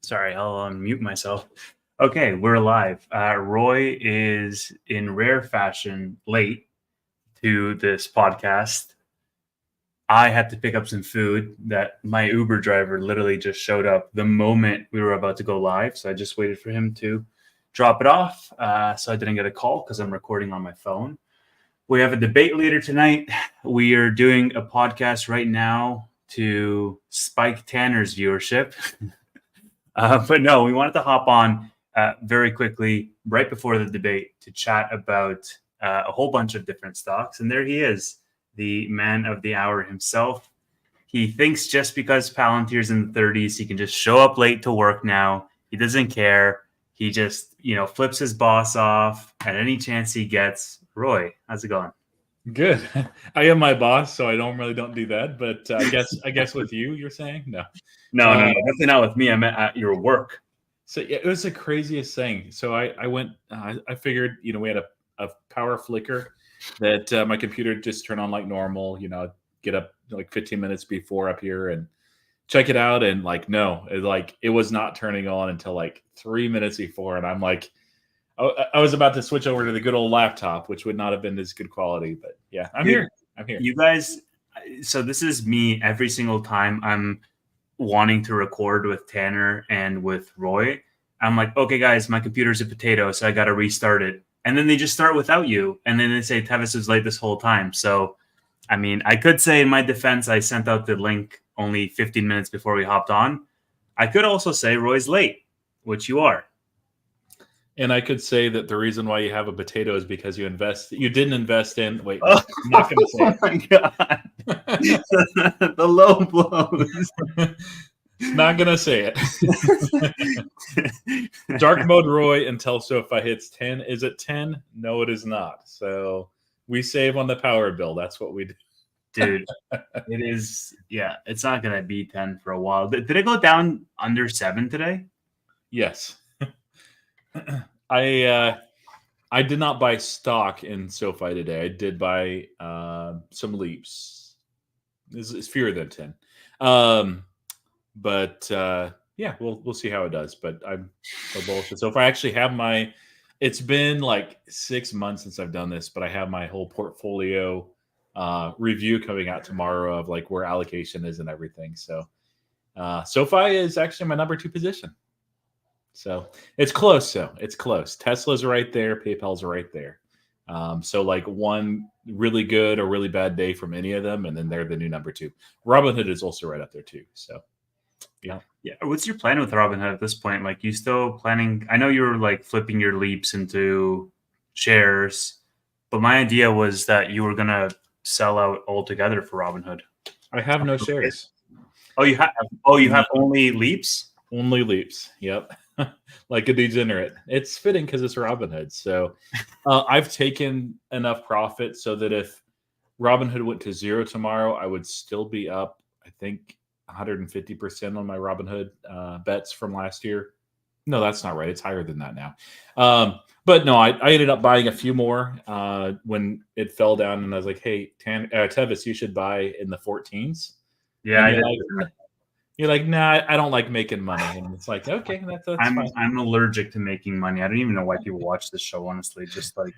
Sorry, I'll unmute myself. Okay, we're live. Roy is in rare fashion late to this podcast. I had to pick up some food that my Uber driver literally just showed up the moment we were about to go live. So I just waited for him to drop it off. So I didn't get a call because I'm recording on my phone. We have a debate later tonight. We are doing a podcast right now to spike Tanner's viewership. But no, we wanted to hop on very quickly right before the debate to chat about a whole bunch of different stocks. And there he is, the man of the hour himself. He thinks just because Palantir's in the 30s, he can just show up late to work now. He doesn't care. He just, flips his boss off at any chance he gets. Roy, how's it going? Good. I am my boss, so I don't do that. But I guess with you, you're saying no, definitely not with me. I meant at your work. So yeah, it was the craziest thing. So I went. I figured, we had a power flicker that my computer just turned on like normal. Get up like 15 minutes before up here and check it out, and no, it was not turning on until like 3 minutes before, and I'm like. I was about to switch over to the good old laptop, which would not have been as good quality, but yeah, I'm here. You guys, so this is me every single time I'm wanting to record with Tanner and with Roy. I'm like, okay, guys, my computer's a potato, so I got to restart it. And then they just start without you. And then they say Tevis was late this whole time. So, I could say in my defense, I sent out the link only 15 minutes before we hopped on. I could also say Roy's late, which you are. And I could say that the reason why you have a potato is because you didn't invest in. Wait, I'm not going to say it. Oh my god, the low blows. Not going to say it. Dark mode Roy until Sofi hits 10. Is it 10? No, it is not. So we save on the power bill. That's what we do. Dude, it is. Yeah, it's not going to be 10 for a while. Did it go down under 7 today? Yes. I did not buy stock in Sofi today. I did buy some leaps. It's fewer than 10. But yeah, we'll see how it does. But I'm so bullish. So if I actually have it's been like 6 months since I've done this, but I have my whole portfolio review coming out tomorrow of like where allocation is and everything. So Sofi is actually my number 2 position. So it's close. It's close. Tesla's right there. PayPal's right there. So like one really good or really bad day from any of them, and then they're the new number 2. Robinhood is also right up there too. So yeah. What's your plan with Robinhood at this point? Like, you still planning? I know you were like flipping your leaps into shares, but my idea was that you were gonna sell out altogether for Robinhood. I have no shares. Oh, you have? Oh, you have only leaps? Only leaps. Yep. Like a degenerate. It's fitting because it's Robinhood. So I've taken enough profit so that if Robinhood went to 0 tomorrow, I would still be up, I think, 150% on my Robinhood bets from last year. No, that's not right. It's higher than that now. But no, I ended up buying a few more when it fell down, and I was like, hey, Tevis, you should buy in the 14s. Yeah, you're like, nah, I don't like making money. And it's like, okay, that's fine. I'm allergic to making money. I don't even know why people watch this show, honestly. Just like,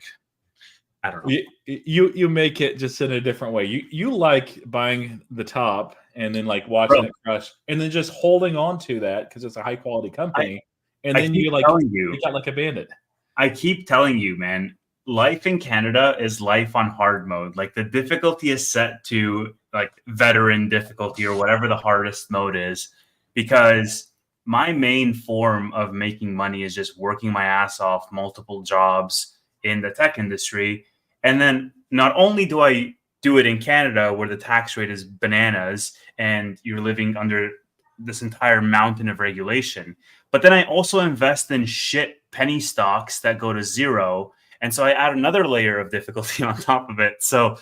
I don't know. You make it just in a different way. You like buying the top and then like watching it crush and then just holding on to that because it's a high quality company. And then you got like a bandit. I keep telling you, man, life in Canada is life on hard mode. Like the difficulty is set to like veteran difficulty or whatever the hardest mode is, because my main form of making money is just working my ass off multiple jobs in the tech industry. And then not only do I do it in Canada where the tax rate is bananas and you're living under this entire mountain of regulation, but then I also invest in shit penny stocks that go to 0. And so I add another layer of difficulty on top of it. So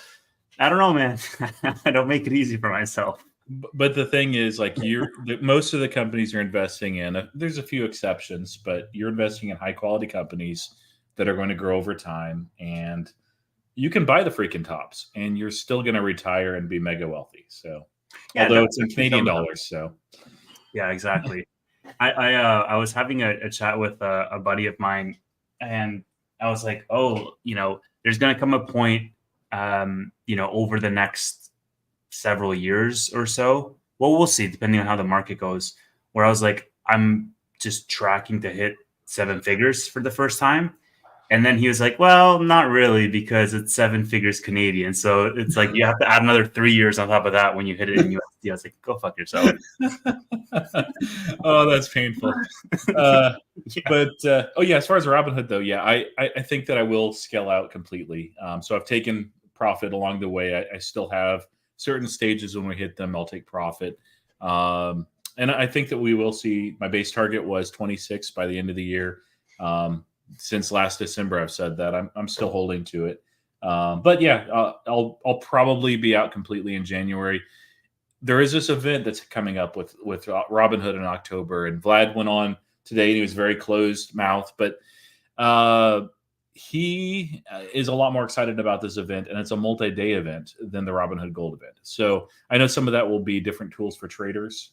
I don't know, man. I don't make it easy for myself. But the thing is, like, most of the companies you're investing in, there's a few exceptions, but you're investing in high quality companies that are going to grow over time, and you can buy the freaking tops, and you're still going to retire and be mega wealthy. So, although it's in Canadian dollars, so yeah, exactly. I was having a chat with a buddy of mine, and I was like, oh, there's going to come a point, over the next several years or so. Well, we'll see, depending on how the market goes. Where I was like, I'm just tracking to hit 7 figures for the first time. And then he was like, well, not really, because it's 7 figures Canadian. So it's like you have to add another 3 years on top of that when you hit it in USD. I was like, go fuck yourself. Oh, that's painful. Yeah. But as far as Robinhood though, yeah, I think that I will scale out completely. So I've taken profit along the way. I still have certain stages when we hit them, I'll take profit. And I think that we will see. My base target was 26 by the end of the year. Since last December, I've said that I'm still holding to it. But yeah, I'll probably be out completely in January. There is this event that's coming up with Robinhood in October, and Vlad went on today, and he was very closed mouth, but he is a lot more excited about this event, and it's a multi-day event than the Robinhood Gold event. So I know some of that will be different tools for traders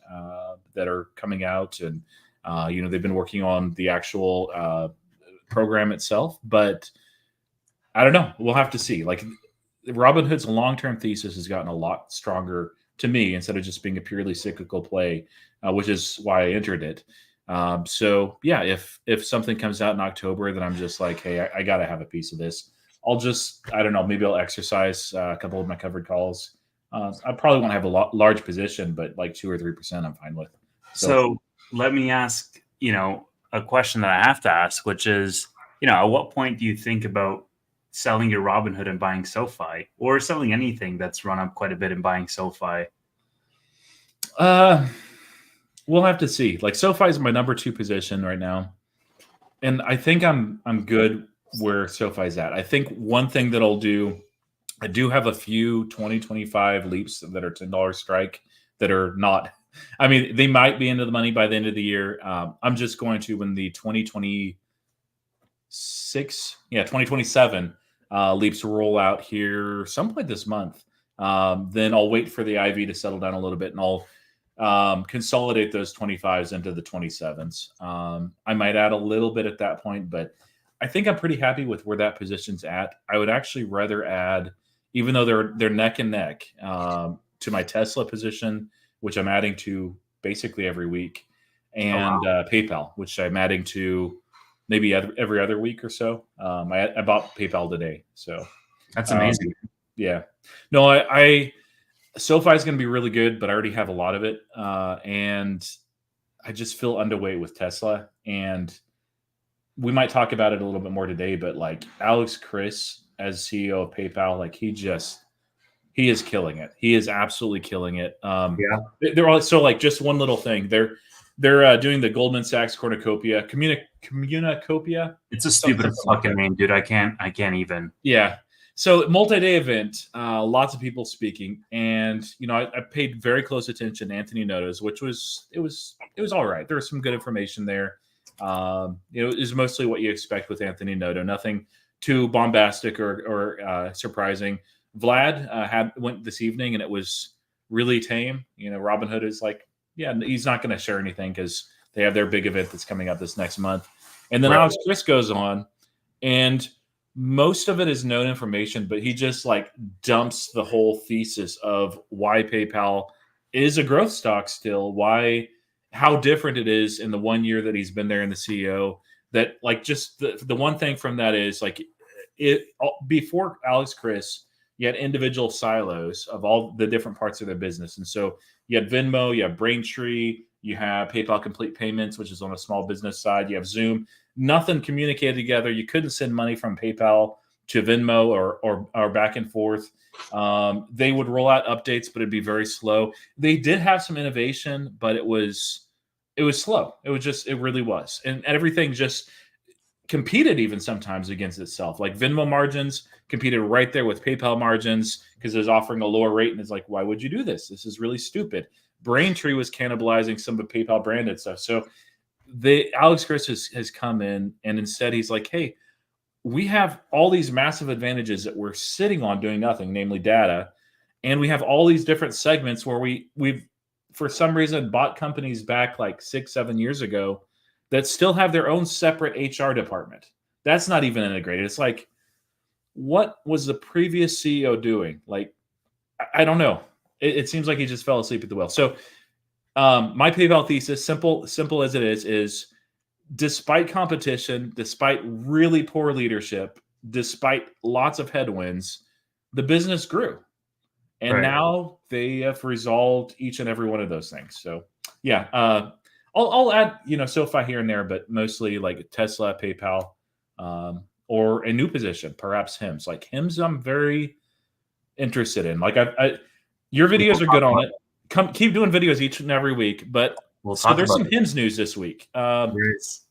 that are coming out, and they've been working on the actual program itself, but I don't know. We'll have to see. Like Robinhood's long-term thesis has gotten a lot stronger to me instead of just being a purely cyclical play, which is why I entered it. So yeah, if something comes out in October, then I'm just like, hey, I got to have a piece of this. I don't know, maybe I'll exercise a couple of my covered calls. I probably won't have a large position, but like 2 or 3% I'm fine with. So let me ask, a question that I have to ask, which is, at what point do you think about selling your Robinhood and buying SoFi, or selling anything that's run up quite a bit and buying SoFi? We'll have to see. Like SoFi is my number 2 position right now, and I think I'm good where SoFi's at. I think one thing that I'll do, I do have a few 2025 leaps that are $10 strike that are not. I mean, they might be into the money by the end of the year. I'm just going to, when the 2027 leaps roll out here some point this month, then I'll wait for the IV to settle down a little bit, and I'll consolidate those 25s into the 27s. I might add a little bit at that point, but I think I'm pretty happy with where that position's at. I would actually rather add, even though they're neck and neck, to my Tesla position, which I'm adding to basically every week, and PayPal, which I'm adding to maybe every other week or so. I bought PayPal today, so that's amazing. Yeah, no, SoFi is going to be really good, but I already have a lot of it, and I just feel underweight with Tesla. And we might talk about it a little bit more today, but like Alex Chris as CEO of PayPal, like he is killing it. He is absolutely killing it. They're all, so like just one little thing. They're doing the Goldman Sachs Cornucopia Communicopia. It's a stupid fucking name, dude. I can't even. Yeah. So multi-day event, lots of people speaking, and I paid very close attention to Anthony Noto's, which was all right. There was some good information there. It was mostly what you expect with Anthony Noto, nothing too bombastic or surprising. Vlad went this evening, and it was really tame. Robinhood is like, yeah, he's not going to share anything because they have their big event that's coming up this next month, and then Alex Chris goes on, and most of it is known information, but he just like dumps the whole thesis of why PayPal is a growth stock still, how different it is in the 1 year that he's been there in the CEO. That like just the one thing from that is like before Alex Chris, you had individual silos of all the different parts of their business. And so you had Venmo, you have Braintree, you have PayPal Complete Payments, which is on a small business side. You have Zoom. Nothing communicated together. You couldn't send money from PayPal to Venmo or back and forth. They would roll out updates, but it'd be very slow. They did have some innovation, but it was slow. It really was. And everything just competed even sometimes against itself. Like Venmo margins competed right there with PayPal margins because it was offering a lower rate. And it's like, why would you do this? This is really stupid. Braintree was cannibalizing some of PayPal branded stuff. So Alex Chris has come in, and instead he's like, hey, we have all these massive advantages that we're sitting on doing nothing, namely data. And we have all these different segments where we've for some reason, bought companies back like 6-7 years ago that still have their own separate HR department. That's not even integrated. It's like, what was the previous CEO doing? Like, I don't know. It seems like he just fell asleep at the wheel. So my PayPal thesis, simple as it is despite competition, despite really poor leadership, despite lots of headwinds, the business grew. And Right. now they have resolved each and every one of those things. So yeah, I'll add, SoFi here and there, but mostly like Tesla, PayPal, or a new position, perhaps HIMS. Like HIMS, I'm very interested in. Like your videos are good on it. Keep doing videos each and every week. But so there's some HIMS news this week. There is.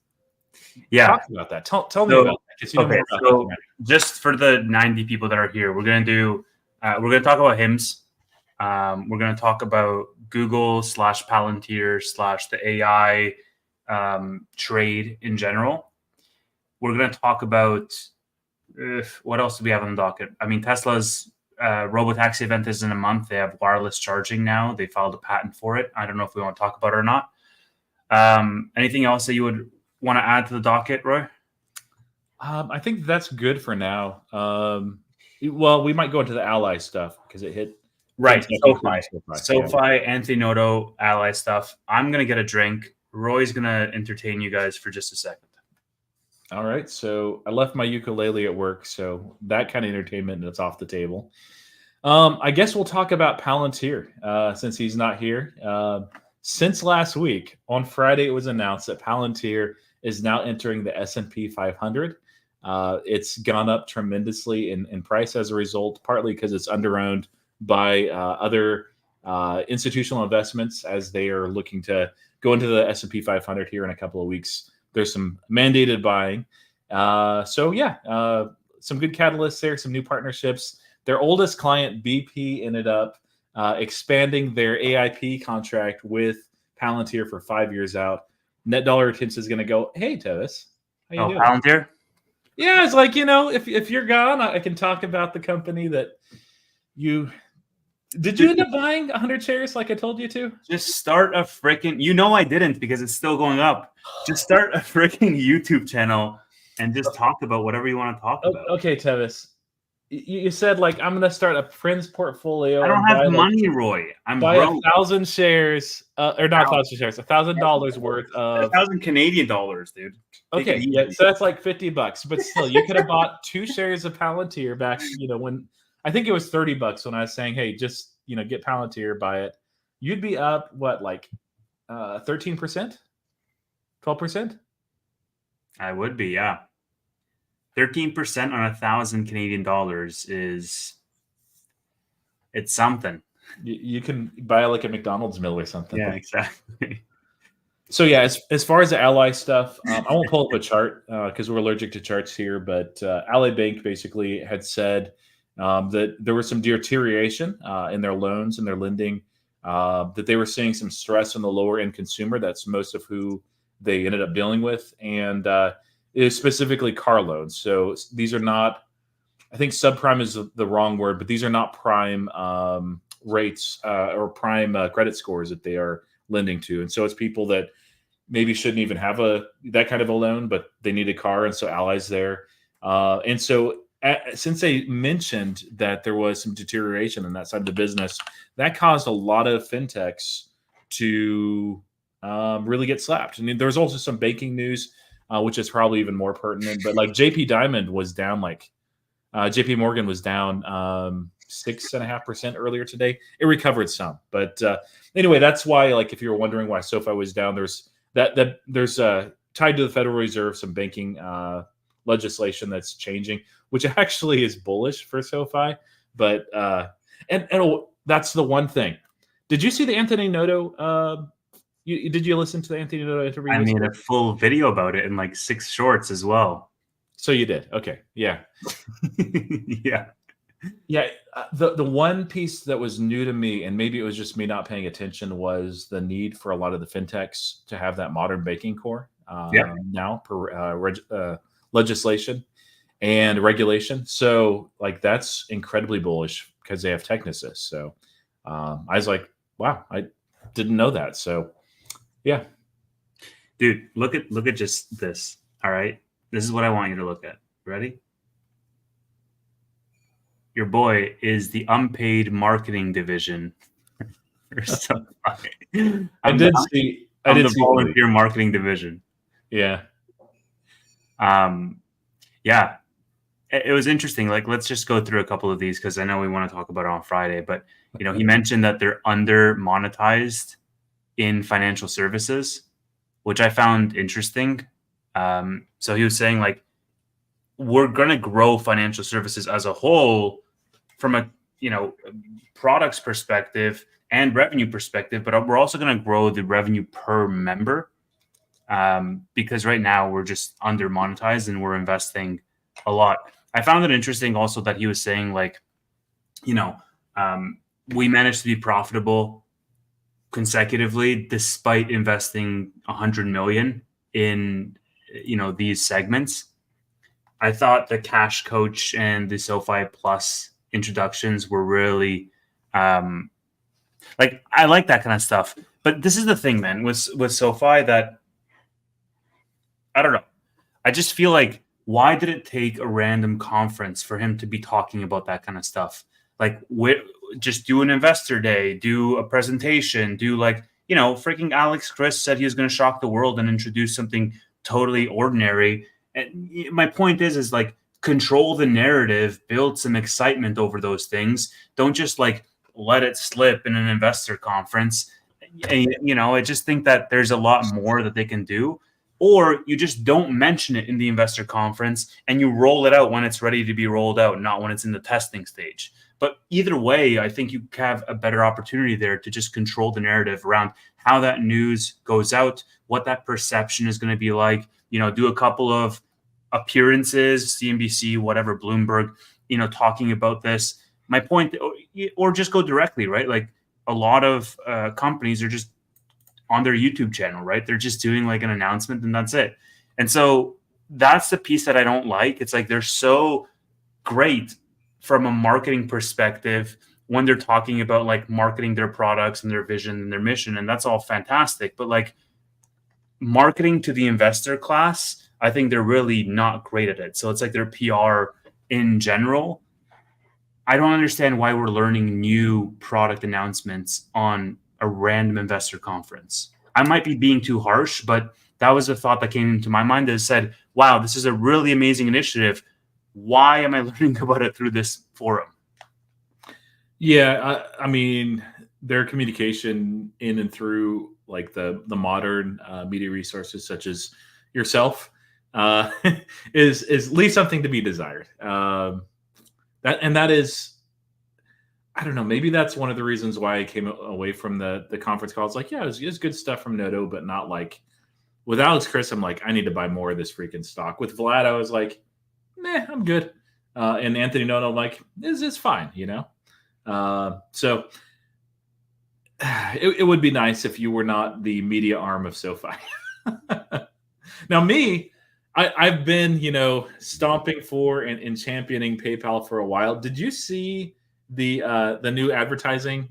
Yeah. Talk about that. Tell me about that. Okay, so just for the 90 people that are here, we're gonna talk about HIMS. We're gonna talk about Google / Palantir / the AI trade in general. We're gonna talk about what else do we have on the docket? I mean, Tesla's robotaxi event is in a month. They have wireless charging now. They filed a patent for it. I don't know if we want to talk about it or not. Anything else that you would want to add to the docket, Roy? I think that's good for now. Well, we might go into the Ally stuff because it hit. Right. SoFi, Anthony Noto, Ally stuff. I'm going to get a drink. Roy's going to entertain you guys for just a second. All right. So I left my ukulele at work, so that kind of entertainment is off the table. I guess we'll talk about Palantir since he's not here. Since last week, on Friday, it was announced that Palantir is now entering the S&P 500. It's gone up tremendously in price as a result, partly because it's underowned by other institutional investments as they are looking to go into the S&P 500 here in a couple of weeks. There's some mandated buying. Some good catalysts there, some new partnerships. Their oldest client, BP, ended up expanding their AIP contract with Palantir for 5 years out. Net dollar retention is going to go, hey, Tevis, how you doing? Palantir? Yeah, it's like, if you're gone, I can talk about the company that you... Did you end up buying 100 shares like I told you to? Just start a freaking... I didn't because it's still going up. Just start a freaking YouTube channel and just talk about whatever you want to talk about. Okay, Tevis. You said, like, I'm going to start a friend's portfolio. I don't have money, Roy. I'm buy broke. 1,000 shares, or not 1,000 shares, $1,000 worth of... 1,000 Canadian dollars, dude. Okay, yeah, so that's like $50. But still, you could have bought 2 shares of Palantir back, when... I think it was $30 when I was saying, hey, just, get Palantir, buy it. You'd be up, what, like 13%? 12%? I would be, yeah. 13% on 1,000 Canadian dollars it's something. You can buy like a McDonald's meal or something. Yeah, exactly. So yeah, as far as the Ally stuff, I won't pull up a chart because we're allergic to charts here. But Ally Bank basically had said that there was some deterioration in their loans and their lending, that they were seeing some stress on the lower end consumer. That's most of who they ended up dealing with, and is specifically car loans. So these are not, I think subprime is the wrong word, but these are not prime rates or prime credit scores that they are lending to. And so it's people that maybe shouldn't even have that kind of a loan, but they need a car. And so Ally's there. And so since they mentioned that there was some deterioration on that side of the business, that caused a lot of fintechs to really get slapped. I mean, there was also some banking news, which is probably even more pertinent. But like JP Morgan was down 6.5% earlier today. It recovered some, but anyway, that's why. Like, if you were wondering why SoFi was down, there's tied to the Federal Reserve some banking legislation that's changing, which actually is bullish for SoFi. But and that's the one thing. Did you see the Anthony Noto? Did you listen to the Anthony Noto interview? I made a full video about it in like 6 shorts as well. So you did? Okay. Yeah. Yeah. Yeah. The one piece that was new to me, and maybe it was just me not paying attention, was the need for a lot of the fintechs to have that modern banking core now per legislation and regulation. So like that's incredibly bullish because they have Technisys. So I was like, wow, didn't know that. So yeah. Dude, look at just this. All right. This is what I want you to look at. Ready? Your boy is the unpaid marketing division. I did see the volunteer marketing division. Yeah. Yeah. It was interesting. Like, let's just go through a couple of these because I know we want to talk about it on Friday. But he mentioned that they're under monetized in financial services, which I found interesting. So he was saying, like, we're going to grow financial services as a whole from a products perspective and revenue perspective, but we're also going to grow the revenue per member because right now we're just under monetized and we're investing a lot. I found it interesting also that he was saying, like, we managed to be profitable consecutively despite investing 100 million in these segments. I thought the Cash Coach and the SoFi Plus introductions were really like, I like that kind of stuff. But this is the thing, man, with SoFi, that I don't know. I just feel like, why did it take a random conference for him to be talking about that kind of stuff? Like, just do an investor day, do a presentation, do freaking Alex Chris said he was going to shock the world and introduce something totally ordinary. And my point is like, control the narrative, build some excitement over those things. Don't just let it slip in an investor conference. I just think that there's a lot more that they can do. Or you just don't mention it in the investor conference and you roll it out when it's ready to be rolled out, not when it's in the testing stage. But either way, I think you have a better opportunity there to just control the narrative around how that news goes out, what that perception is going to be like. Do a couple of appearances, CNBC, whatever, Bloomberg, talking about this. My point, or just go directly, right? Like, a lot of companies are just on their YouTube channel, right? They're just doing like an announcement and that's it. And so that's the piece that I don't like. It's like, they're so great from a marketing perspective when they're talking about like marketing their products and their vision and their mission, and that's all fantastic. But like, marketing to the investor class, I think they're really not great at it. So it's like their PR in general. I don't understand why we're learning new product announcements on a random investor conference. I might be being too harsh, but that was a thought that came into my mind that said, wow, this is a really amazing initiative. Why am I learning about it through this forum? Yeah, I mean, their communication in and through like the modern media resources such as yourself is leaves something to be desired. That is, I don't know, maybe that's one of the reasons why I came away from the conference call. It's like, yeah, it was good stuff from Noto, but not like with Alex Chris. I'm like, I need to buy more of this freaking stock. With Vlad, I was like, nah, I'm good. And Anthony Noto, I'm like, this is fine, So it would be nice if you were not the media arm of SoFi. Now, me, I've been, stomping for and championing PayPal for a while. Did you see the new advertising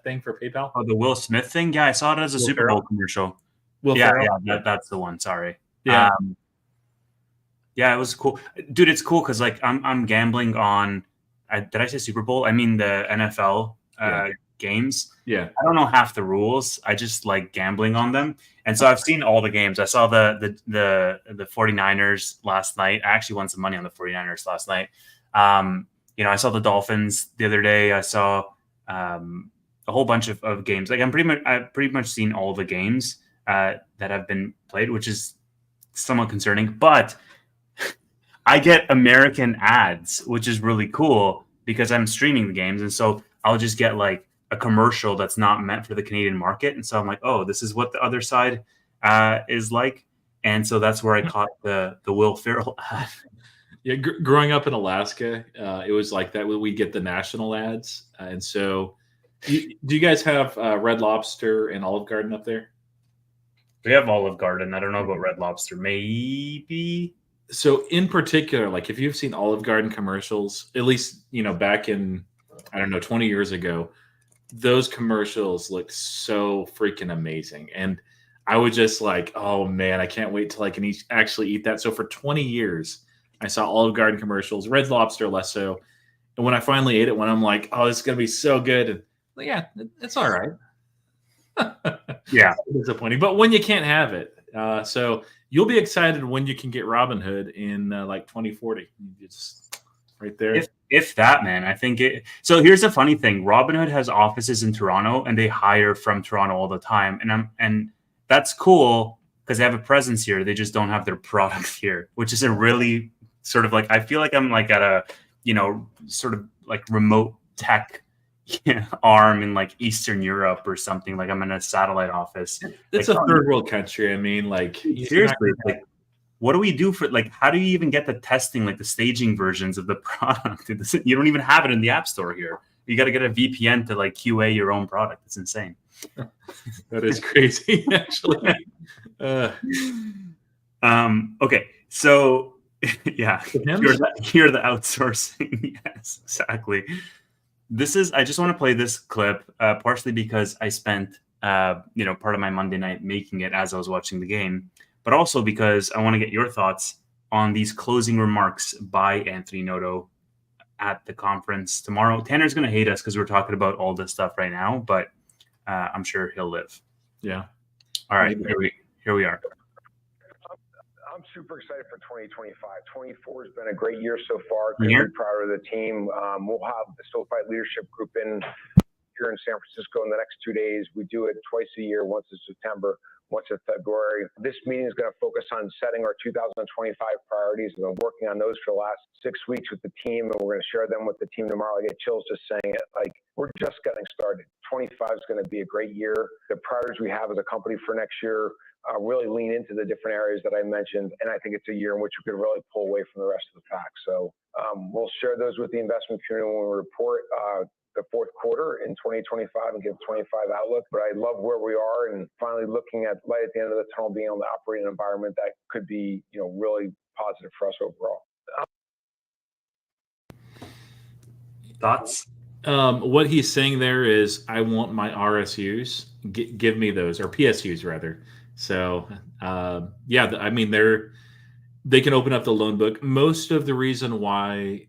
thing for PayPal? Oh, the Will Smith thing? Yeah, I saw it as a Super Bowl commercial. Yeah, that's the one. Sorry. Yeah. Yeah, it was cool, dude. It's cool because like I'm gambling on. Did I say Super Bowl? I mean the NFL games. Yeah. I don't know half the rules. I just like gambling on them, and so I've seen all the games. I saw the 49ers last night. I actually won some money on the 49ers last night. I saw the Dolphins the other day. I saw a whole bunch of games. Like, I've pretty much seen all the games that have been played, which is somewhat concerning. But I get American ads, which is really cool because I'm streaming the games, and so I'll just get like a commercial that's not meant for the Canadian market, and so I'm like, oh, this is what the other side is like, and so that's where I caught the Will Ferrell ad. Yeah, growing up in Alaska, it was like that. We get the national ads, and so do you guys have Red Lobster and Olive Garden up there? We have Olive Garden. I don't know about Red Lobster. Maybe. So in particular, like if you've seen Olive Garden commercials, at least back in, I don't know, 20 years ago, those commercials look so freaking amazing. And I was just like, oh man, I can't wait till I can actually eat that. So for 20 years, I saw Olive Garden commercials, Red Lobster less so. And when I finally ate it, when I'm like, oh, this is going to be so good. And yeah, it's all right. Yeah. Disappointing. But when you can't have it. So you'll be excited when you can get Robinhood in like 2040. It's right there. If that, man, I think it. So here's the funny thing: Robinhood has offices in Toronto, and they hire from Toronto all the time, and that's cool because they have a presence here. They just don't have their product here, which is a really sort of like I feel like I'm like at a sort of like remote tech arm in like Eastern Europe or something. Like I'm in a satellite office. It's like, a third world country. I mean, like seriously, like what do we do for like how do you even get the testing, like the staging versions of the product? You don't even have it in the app store here. You got to get a VPN to like QA your own product. It's insane. That is crazy, actually. Okay, so yeah, you're the outsourcing. Yes, exactly. I just want to play this clip partially because I spent part of my Monday night making it as I was watching the game, but also because I want to get your thoughts on these closing remarks by Anthony Noto at the conference tomorrow. Tanner's going to hate us because we're talking about all this stuff right now, but I'm sure he'll live. Yeah. All right, here we are. I'm super excited for 2025. 24 has been a great year so far. Very proud of the team. We'll have the SoFi leadership group in here in San Francisco in the next 2 days. We do it twice a year, once in September, once in February. This meeting is going to focus on setting our 2025 priorities. We've been working on those for the last 6 weeks with the team, and we're going to share them with the team tomorrow. I get chills just saying it. Like, we're just getting started. 25 is going to be a great year. The priorities we have as a company for next year really lean into the different areas that I mentioned, and I think it's a year in which we could really pull away from the rest of the pack. So we'll share those with the investment community when we report the fourth quarter in 2025 and give 25 outlook. But I love where we are and finally looking at light at the end of the tunnel, being able to operate in an environment that could be, really positive for us overall. Thoughts? What he's saying there is, I want my RSUs. Give me those, or PSUs rather. So, I mean, they can open up the loan book. Most of the reason why,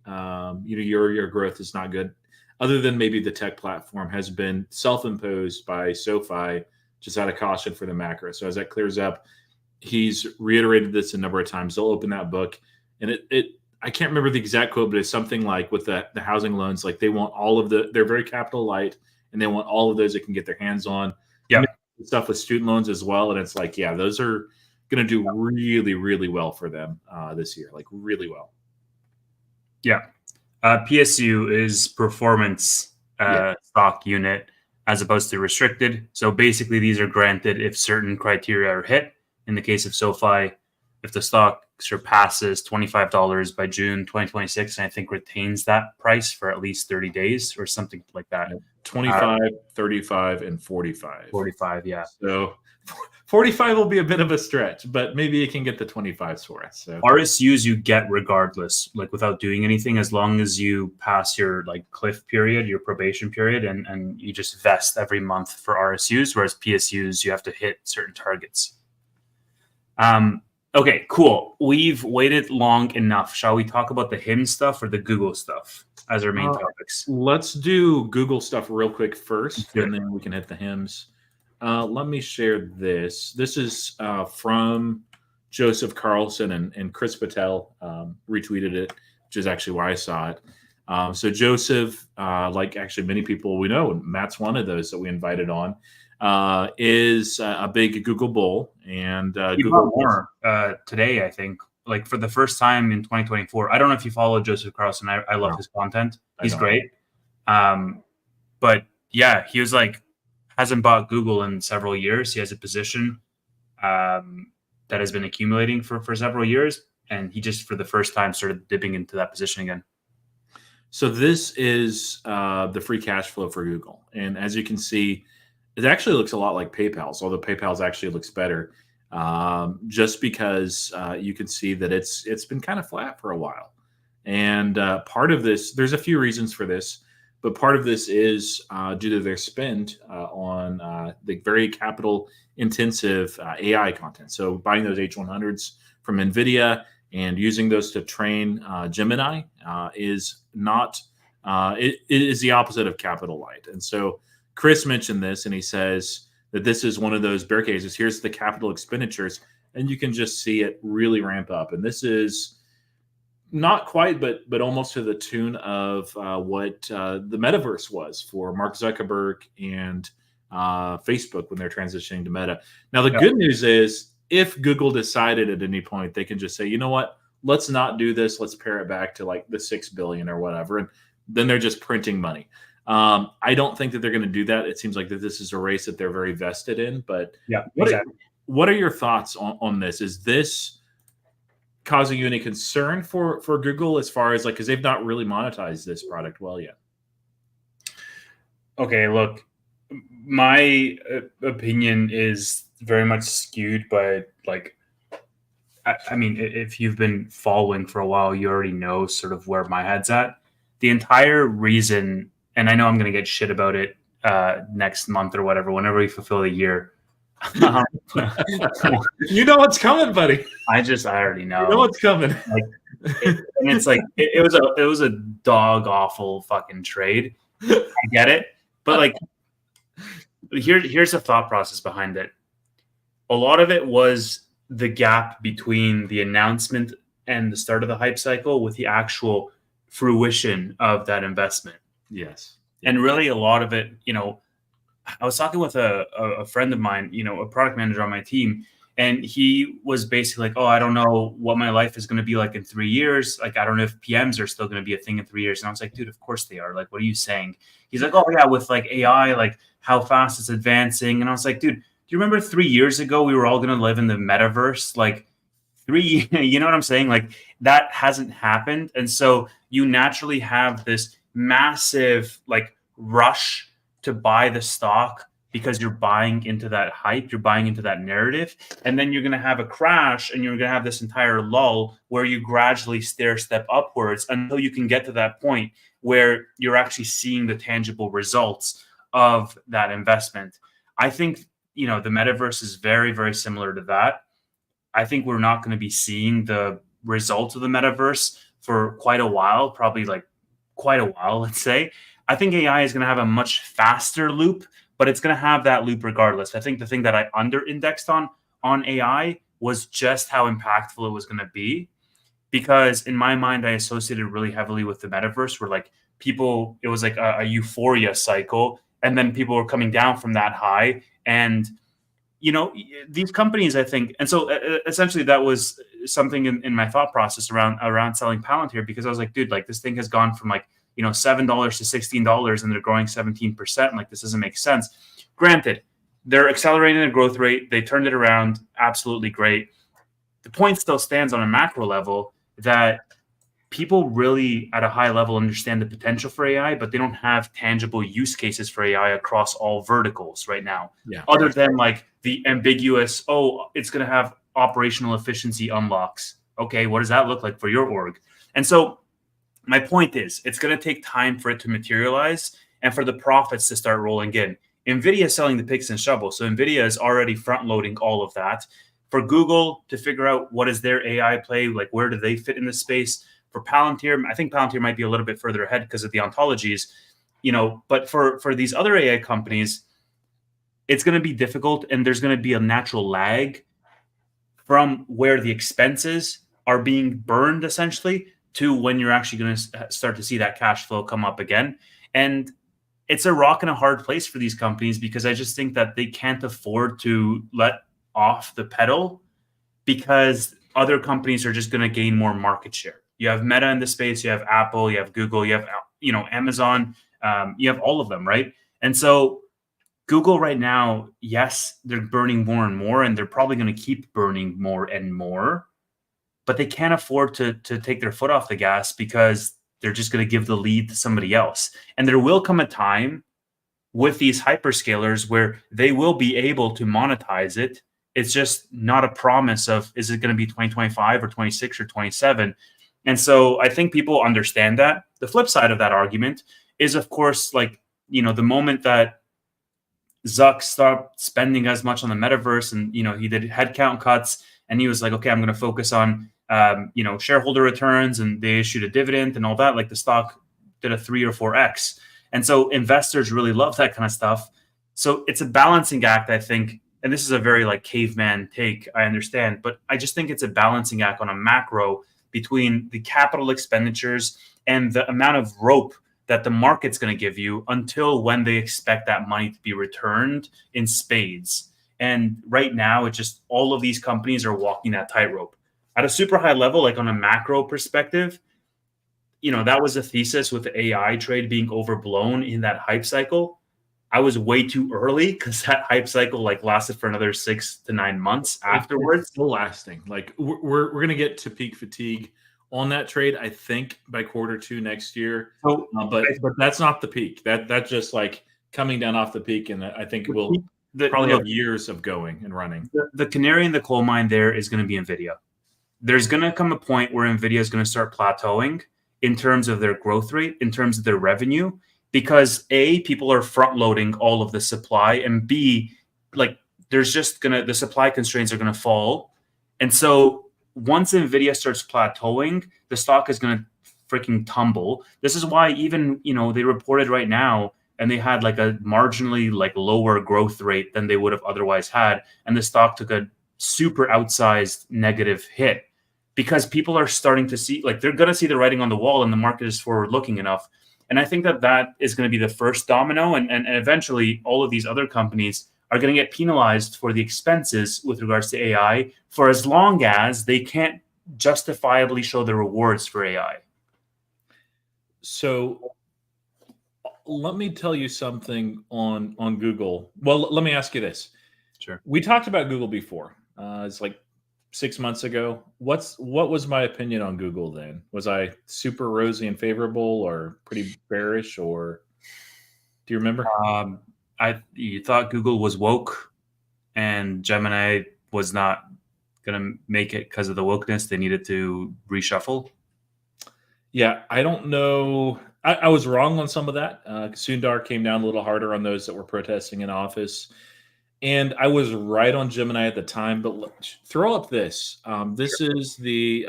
your growth is not good, other than maybe the tech platform, has been self-imposed by SoFi, just out of caution for the macro. So as that clears up, he's reiterated this a number of times. They'll open that book, and I can't remember the exact quote, but it's something like with the housing loans, like they want all of they're very capital light, and they want all of those that can get their hands on. Yeah. Stuff with student loans as well. And it's like, yeah, those are going to do really, really well for them this year, like really well. Yeah. PSU is performance stock unit as opposed to restricted. So basically these are granted if certain criteria are hit. In the case of SoFi, if the stock surpasses $25 by June 2026, and I think retains that price for at least 30 days or something like that. 25, 35, and 45. 45, yeah. So 45 will be a bit of a stretch, but maybe you can get the 25s for us. So RSUs you get regardless, like without doing anything, as long as you pass your like cliff period, your probation period, and you just vest every month for RSUs, whereas PSUs, you have to hit certain targets. Okay, cool. We've waited long enough. Shall we talk about the HIM stuff or the Google stuff as our main topics? Let's do Google stuff real quick first, and then we can hit the HIMs. Let me share this. This is from Joseph Carlson and Chris Patel retweeted it, which is actually why I saw it. So Joseph, like actually many people we know, and Matt's one of those that we invited on, is a big Google bull, and Google more today, I think, like for the first time in 2024. I don't know if you follow Joseph Carlson. I love his content. He's great. But yeah, he was like, hasn't bought Google in several years. He has a position that has been accumulating for several years. And he just, for the first time, started dipping into that position again. So this is the free cash flow for Google. And as you can see, it actually looks a lot like PayPal's, although PayPal's actually looks better, just because you can see that it's been kind of flat for a while. And part of this, there's a few reasons for this. but part of this is due to their spend on the very capital intensive AI content. So buying those H100s from NVIDIA and using those to train Gemini is not, it is the opposite of capital light. And so Chris mentioned this, and he says that this is one of those bear cases. Here's the capital expenditures, and you can just see it really ramp up. And this is not quite, but almost to the tune of what the metaverse was for Mark Zuckerberg and Facebook when they're transitioning to Meta. Now, the good news is if Google decided at any point, they can just say, you know what, let's not do this. Let's pare it back to like the 6 billion or whatever. And then they're just printing money. I don't think that they're going to do that. It seems like that this is a race that they're very vested in. But what are your thoughts on this? Is this causing you any concern for Google as far as like, because they've not really monetized this product well yet? Okay, look, my opinion is very much skewed, but like, I mean, if you've been following for a while, you already know sort of where my head's at. The entire reason, and I know I'm going to get shit about it next month or whatever, whenever we fulfill the year. You know what's coming, buddy. I already know. You know what's coming. Like, and it's like it was a dog awful fucking trade. I get it, but like here's the thought process behind it. A lot of it was the gap between the announcement and the start of the hype cycle with the actual fruition of that investment. Yes. And really a lot of it, you know, I was talking with a friend of mine, you know, a product manager on my team, and he was basically like, oh, I don't know what my life is going to be like in 3 years. Like, I don't know if PMs are still going to be a thing in 3 years. And I was like, dude, of course they are. Like, what are you saying? He's like, oh yeah, with like AI, like how fast it's advancing. And I was like, dude, do you remember 3 years ago, we were all going to live in the metaverse? Like you know what I'm saying? Like that hasn't happened. And so you naturally have this massive like rush to buy the stock because you're buying into that hype, you're buying into that narrative, and then you're going to have a crash and you're going to have this entire lull where you gradually stair step upwards until you can get to that point where you're actually seeing the tangible results of that investment. I think, you know, the metaverse is very, very similar to that. I think we're not going to be seeing the results of the metaverse for quite a while, probably like quite a while, let's say. I think AI is going to have a much faster loop, but it's going to have that loop regardless. I think the thing that I under-indexed on AI was just how impactful it was going to be, because in my mind, I associated really heavily with the metaverse where like people, it was like a euphoria cycle, and then people were coming down from that high. And, you know, these companies, I think, and so essentially that was something in my thought process around selling Palantir, because I was like, dude, like this thing has gone from like, you know, $7 to $16 and they're growing 17%. Like this doesn't make sense. Granted, they're accelerating their growth rate. They turned it around. Absolutely great. The point still stands on a macro level that people really at a high level understand the potential for AI, but they don't have tangible use cases for AI across all verticals right now. Yeah. Other than like the ambiguous, oh, it's going to have operational efficiency unlocks. Okay, what does that look like for your org? And so my point is, it's going to take time for it to materialize and for the profits to start rolling in. NVIDIA is selling the picks and shovels. So NVIDIA is already front loading all of that. For Google to figure out what is their AI play, like where do they fit in the space? For Palantir, I think Palantir might be a little bit further ahead because of the ontologies, you know, but for these other AI companies, it's going to be difficult, and there's going to be a natural lag from where the expenses are being burned essentially to when you're actually going to start to see that cash flow come up again. And it's a rock and a hard place for these companies, because I just think that they can't afford to let off the pedal, because other companies are just going to gain more market share. You have Meta in the space, you have Apple, you have Google, you have, you know, Amazon, you have all of them, right? And so Google right now, yes, they're burning more and more, and they're probably going to keep burning more and more, but they can't afford to take their foot off the gas, because they're just going to give the lead to somebody else. And there will come a time with these hyperscalers where they will be able to monetize it. It's just not a promise of, is it going to be 2025 or 26 or 27? And so I think people understand that. The flip side of that argument is, of course, like, the moment that Zuck stopped spending as much on the metaverse, and he did headcount cuts, and he was like, okay, I'm going to focus on shareholder returns, and they issued a dividend and all that. Like, the stock did a 3 or 4x, and so investors really love that kind of stuff. So it's a balancing act, I think. And this is a very like caveman take, I understand, but I just think it's a balancing act on a macro between the capital expenditures and the amount of rope that the market's going to give you until when they expect that money to be returned in spades. And right now, it's just all of these companies are walking that tightrope at a super high level, like on a macro perspective. That was a thesis with the AI trade being overblown in that hype cycle. I was way too early because that hype cycle like lasted for another 6 to 9 months afterwards. It's still lasting. Like we're going to get to peak fatigue on that trade, I think, by Q2 next year. So, but that's not the peak. That's just like coming down off the peak, and I think it will probably have years of going and running. The canary in the coal mine there is going to be NVIDIA. There's going to come a point where NVIDIA is going to start plateauing in terms of their growth rate, in terms of their revenue, because A, people are front loading all of the supply, and B, like there's just the supply constraints are going to fall. And so once NVIDIA starts plateauing, the stock is going to freaking tumble. This is why even, they reported right now and they had like a marginally like lower growth rate than they would have otherwise had. And the stock took a super outsized negative hit because people are starting to see, like they're going to see the writing on the wall, and the market is forward looking enough. And I think that is going to be the first domino. And eventually all of these other companies are going to get penalized for the expenses with regards to AI for as long as they can't justifiably show the rewards for AI. So let me tell you something on Google. Well, let me ask you this. Sure. We talked about Google before. It's like 6 months ago. What was my opinion on Google then? Was I super rosy and favorable, or pretty bearish, or do you remember? You thought Google was woke and Gemini was not going to make it because of the wokeness. They needed to reshuffle. Yeah, I don't know. I was wrong on some of that. Sundar came down a little harder on those that were protesting in office. And I was right on Gemini at the time, but throw up this. This is the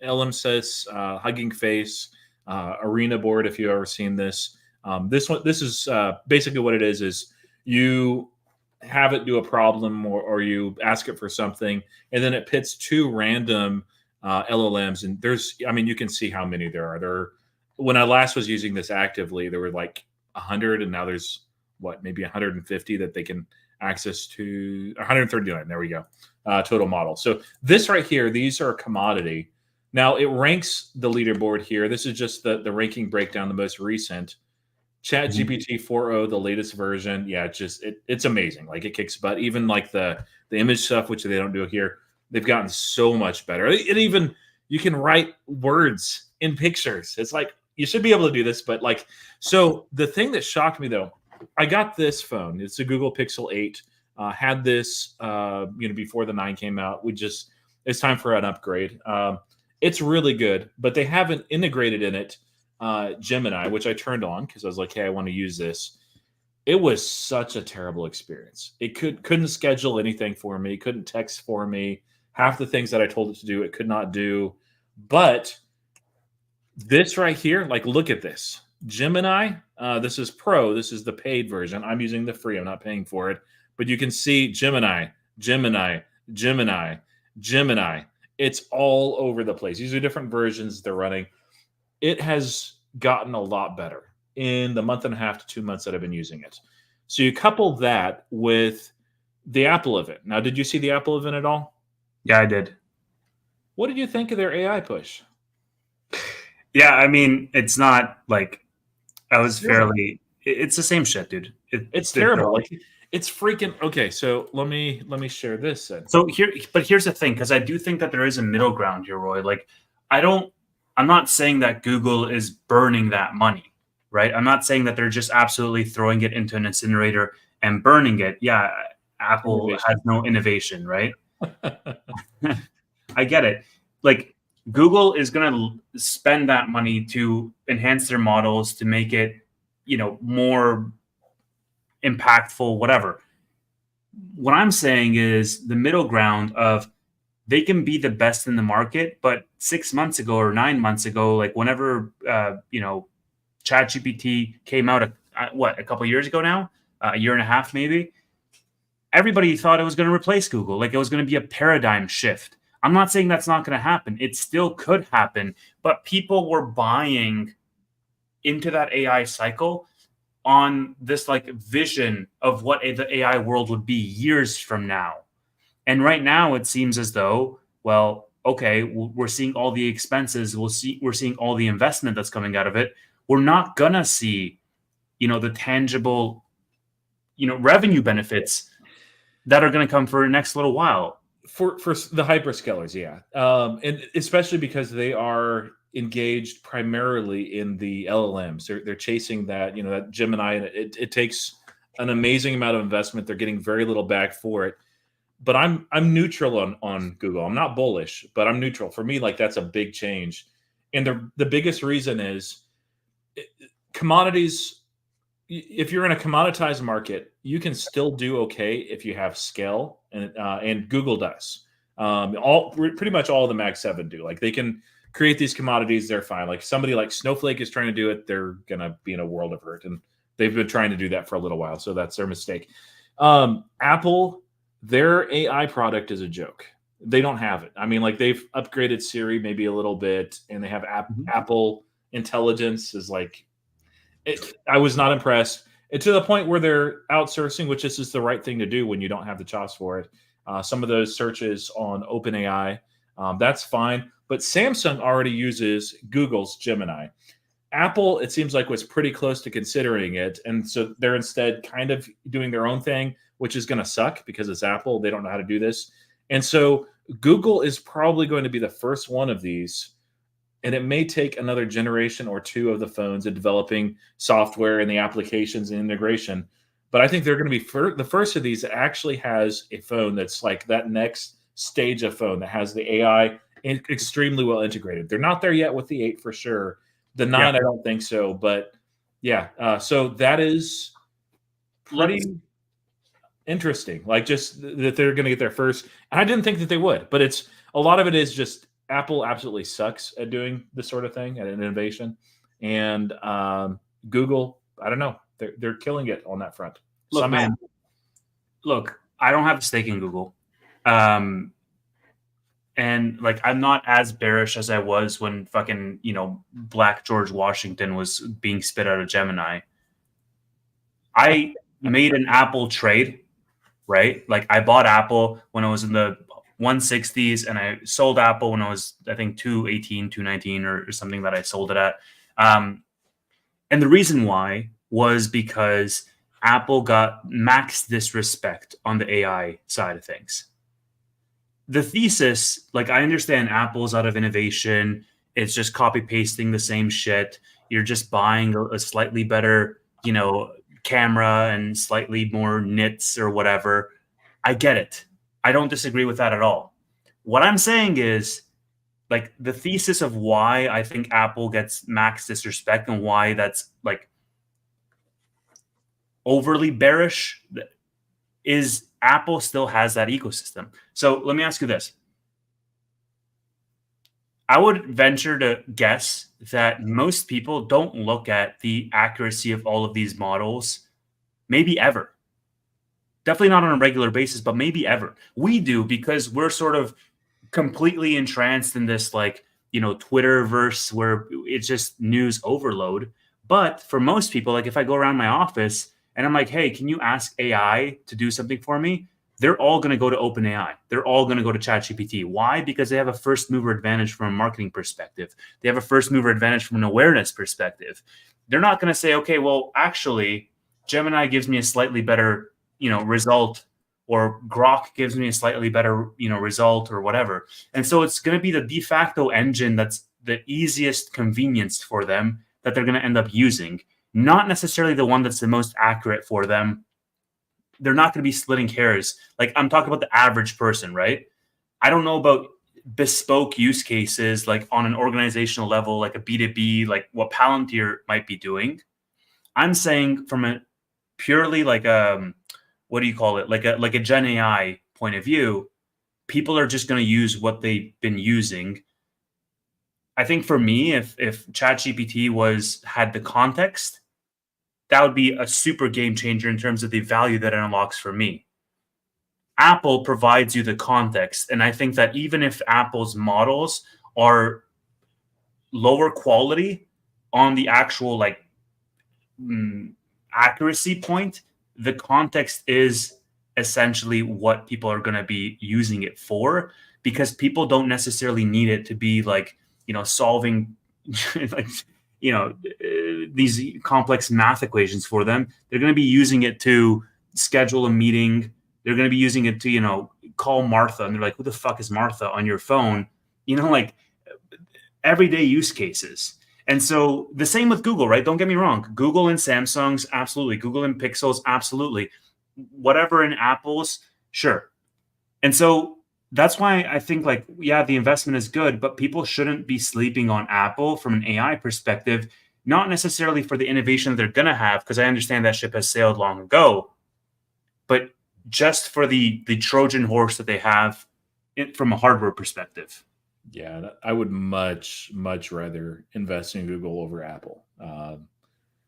LMSIS Hugging Face arena board, if you've ever seen this. This is basically what it is you have it do a problem, or you ask it for something, and then it pits 2 random LLMs. And you can see how many there are. When I last was using this actively, there were like 100, and now there's maybe 150 that they can access to. 139. There we go. Total model. So this right here, these are a commodity. Now it ranks the leaderboard here. This is just the ranking breakdown, the most recent. ChatGPT 4.0, the latest version. Yeah, it's amazing. Like, it kicks butt. Even like the image stuff, which they don't do here, they've gotten so much better. It even, you can write words in pictures. It's like, you should be able to do this, but like, so the thing that shocked me though, I got this phone. It's a Google Pixel 8. Had this, before the 9 came out. It's time for an upgrade. It's really good, but they haven't integrated in it Gemini, which I turned on because I was like, hey, I want to use this. It was such a terrible experience. It couldn't schedule anything for me. Couldn't text for me. Half the things that I told it to do, it could not do. But this right here, like, look at this. Gemini, this is Pro. This is the paid version. I'm using the free. I'm not paying for it. But you can see Gemini, Gemini, Gemini, Gemini. It's all over the place. These are different versions they're running. It has gotten a lot better in the month and a half to 2 months that I've been using it. So you couple that with the Apple event. Now, did you see the Apple event at all? Yeah, I did. What did you think of their AI push? Yeah, I mean, it's not like I was fairly. It's the same shit, dude. It's terrible. Like, it's freaking okay. So let me share this then. So here's the thing, because I do think that there is a middle ground here, Roy. Like, I'm not saying that Google is burning that money, right? I'm not saying that they're just absolutely throwing it into an incinerator and burning it. Yeah, Apple has no innovation, right? I get it. Like, Google is going to spend that money to enhance their models to make it, more impactful, whatever. What I'm saying is the middle ground of they can be the best in the market, but 6 months ago or 9 months ago, like whenever, ChatGPT came out, a couple of years ago now, a year and a half maybe, everybody thought it was going to replace Google. Like it was going to be a paradigm shift. I'm not saying that's not going to happen. It still could happen, but people were buying into that AI cycle on this like vision of what the AI world would be years from now. And right now it seems as though, well, okay, we're seeing all the expenses. We're seeing all the investment that's coming out of it. We're not gonna see, the tangible, revenue benefits that are going to come for the next little while. For the hyperscalers, yeah. And especially because they are engaged primarily in the LLMs. They're chasing that, that Gemini, and it takes an amazing amount of investment. They're getting very little back for it. But I'm neutral on Google. I'm not bullish, but I'm neutral. For me, like that's a big change. And the biggest reason is commodities. If you're in a commoditized market, you can still do okay if you have scale, and Google does. Pretty much all of the Mag 7 do. Like they can create these commodities, they're fine. Like somebody like Snowflake is trying to do it, they're gonna be in a world of hurt, and they've been trying to do that for a little while, so that's their mistake. Apple, their AI product is a joke. They don't have it. I mean, like they've upgraded Siri maybe a little bit, and they have Apple Intelligence is like. I was not impressed. And to the point where they're outsourcing, which this is the right thing to do when you don't have the chops for it. Some of those searches on OpenAI, that's fine. But Samsung already uses Google's Gemini. Apple, it seems like, was pretty close to considering it. And so they're instead kind of doing their own thing, which is going to suck because it's Apple. They don't know how to do this. And so Google is probably going to be the first one of these. And it may take another generation or two of the phones and developing software and the applications and integration. But I think they're going to be the first of these that actually has a phone that's like that next stage of phone that has the AI extremely well integrated. They're not there yet with the 8 for sure. The 9, I don't think so. But yeah, so that is pretty interesting. Like just that they're going to get there first. And I didn't think that they would. But it's a lot of it is just Apple absolutely sucks at doing this sort of thing, at innovation, and Google, I don't know, they're killing it on that front. Look, man, I don't have a stake in Google, and like I'm not as bearish as I was when fucking Black George Washington was being spit out of Gemini. I made an Apple trade, right? Like I bought Apple when I was in the 160s, and I sold Apple when I was, I think, 218, 219 or something that I sold it at. And the reason why was because Apple got max disrespect on the AI side of things. The thesis, like I understand Apple's out of innovation. It's just copy pasting the same shit. You're just buying a slightly better, camera and slightly more nits or whatever. I get it. I don't disagree with that at all. What I'm saying is, like, the thesis of why I think Apple gets max disrespect and why that's like overly bearish is Apple still has that ecosystem. So let me ask you this. I would venture to guess that most people don't look at the accuracy of all of these models, maybe ever. Definitely not on a regular basis, but maybe ever. We do because we're sort of completely entranced in this, like, Twitterverse where it's just news overload. But for most people, like if I go around my office and I'm like, hey, can you ask AI to do something for me? They're all going to go to OpenAI. They're all going to go to ChatGPT. Why? Because they have a first mover advantage from a marketing perspective. They have a first mover advantage from an awareness perspective. They're not going to say, okay, well, actually, Gemini gives me a slightly better result, or Grok gives me a slightly better, result, or whatever. And so it's going to be the de facto engine that's the easiest convenience for them that they're going to end up using, not necessarily the one that's the most accurate for them. They're not going to be splitting hairs. Like I'm talking about the average person, right? I don't know about bespoke use cases, like on an organizational level, like a B2B, like what Palantir might be doing. I'm saying from a purely like what do you call it? Like a Gen AI point of view, people are just going to use what they've been using. I think for me, if ChatGPT had the context, that would be a super game changer in terms of the value that it unlocks for me. Apple provides you the context, and I think that even if Apple's models are lower quality on the actual like accuracy point, the context is essentially what people are going to be using it for, because people don't necessarily need it to be like, solving like, these complex math equations for them. They're going to be using it to schedule a meeting. They're going to be using it to, call Martha, and they're like, who the fuck is Martha on your phone? Like everyday use cases. And so the same with Google, right? Don't get me wrong. Google and Samsung's, absolutely. Google and Pixels, absolutely. Whatever in Apple's, sure. And so that's why I think the investment is good, but people shouldn't be sleeping on Apple from an AI perspective, not necessarily for the innovation that they're going to have, because I understand that ship has sailed long ago, but just for the Trojan horse that they have from a hardware perspective. Yeah, I would much rather invest in Google over Apple.